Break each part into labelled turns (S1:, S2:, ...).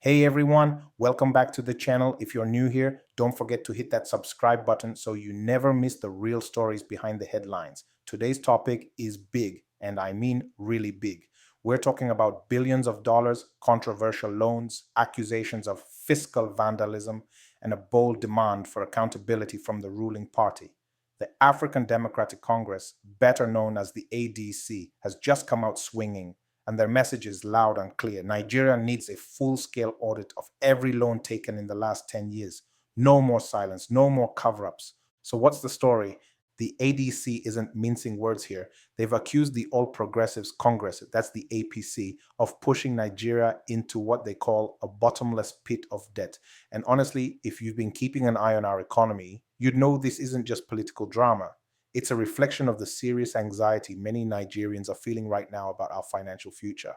S1: Hey everyone, welcome back to the channel. If you're new here, don't forget to hit that subscribe button so you never miss the real stories behind the headlines. Today's topic is big, and I mean really big. We're talking about billions of dollars, controversial loans, accusations of fiscal vandalism, and a bold demand for accountability from the ruling party. The African Democratic Congress, better known as the ADC, has just come out swinging, and their message is loud and clear. Nigeria needs a full-scale audit of every loan taken in the last 10 years. No more silence, no more cover-ups. So what's the story? The ADC isn't mincing words here. They've accused the All Progressives Congress, that's the APC, of pushing Nigeria into what they call a bottomless pit of debt. And honestly, if you've been keeping an eye on our economy, you'd know this isn't just political drama. It's a reflection of the serious anxiety many Nigerians are feeling right now about our financial future.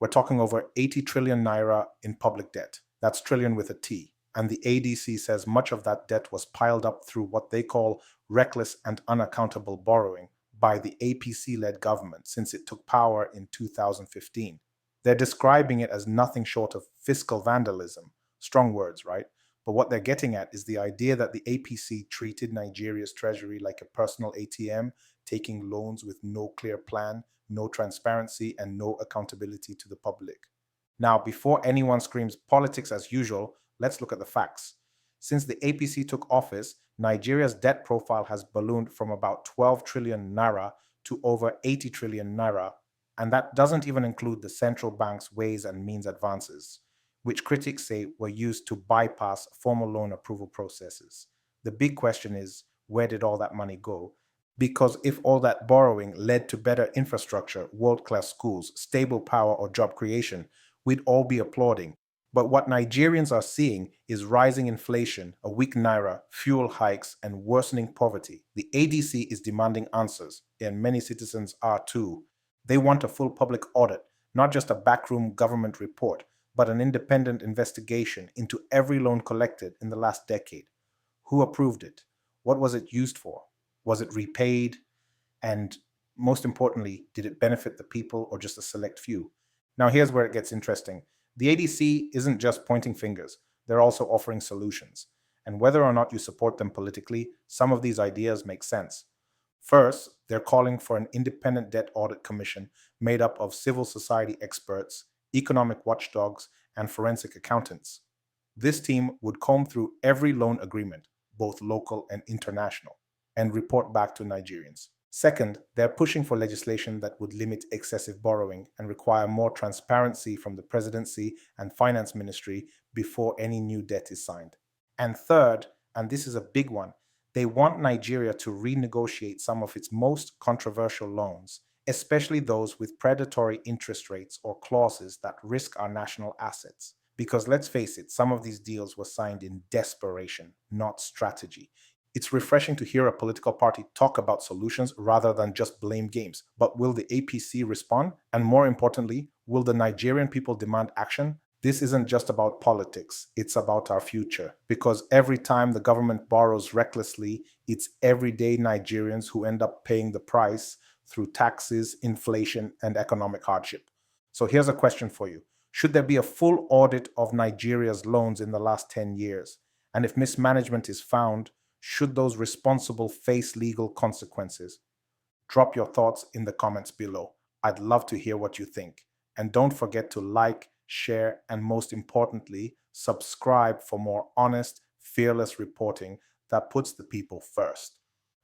S1: We're talking over 80 trillion naira in public debt. That's trillion with a T. And the ADC says much of that debt was piled up through what they call reckless and unaccountable borrowing by the APC-led government since it took power in 2015. They're describing it as nothing short of fiscal vandalism. Strong words, right? But what they're getting at is the idea that the APC treated Nigeria's treasury like a personal ATM, taking loans with no clear plan, no transparency, and no accountability to the public. Now, before anyone screams politics as usual, let's look at the facts. Since the APC took office, Nigeria's debt profile has ballooned from about 12 trillion naira to over 80 trillion naira, and that doesn't even include the central bank's ways and means advances, which critics say were used to bypass formal loan approval processes. The big question is, where did all that money go? Because if all that borrowing led to better infrastructure, world-class schools, stable power, or job creation, we'd all be applauding. But what Nigerians are seeing is rising inflation, a weak naira, fuel hikes, and worsening poverty. The ADC is demanding answers, and many citizens are too. They want a full public audit, not just a backroom government report, but an independent investigation into every loan collected in the last decade. Who approved it? What was it used for? Was it repaid? And most importantly, did it benefit the people or just a select few? Now, here's where it gets interesting. The ADC isn't just pointing fingers, they're also offering solutions. And whether or not you support them politically, some of these ideas make sense. First, they're calling for an independent debt audit commission made up of civil society experts, economic watchdogs, and forensic accountants. This team would comb through every loan agreement, both local and international, and report back to Nigerians. Second, they're pushing for legislation that would limit excessive borrowing and require more transparency from the presidency and finance ministry before any new debt is signed. And third, and this is a big one, they want Nigeria to renegotiate some of its most controversial loans, especially those with predatory interest rates or clauses that risk our national assets. Because let's face it, some of these deals were signed in desperation, not strategy. It's refreshing to hear a political party talk about solutions rather than just blame games. But will the APC respond? And more importantly, will the Nigerian people demand action? This isn't just about politics, it's about our future. Because every time the government borrows recklessly, it's everyday Nigerians who end up paying the price through taxes, inflation, and economic hardship. So here's a question for you. Should there be a full audit of Nigeria's loans in the last 10 years? And if mismanagement is found, should those responsible face legal consequences? Drop your thoughts in the comments below. I'd love to hear what you think. And don't forget to like, share, and most importantly, subscribe for more honest, fearless reporting that puts the people first.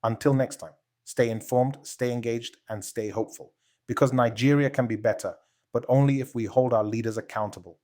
S1: Until next time, stay informed, stay engaged, and stay hopeful. Because Nigeria can be better, but only if we hold our leaders accountable.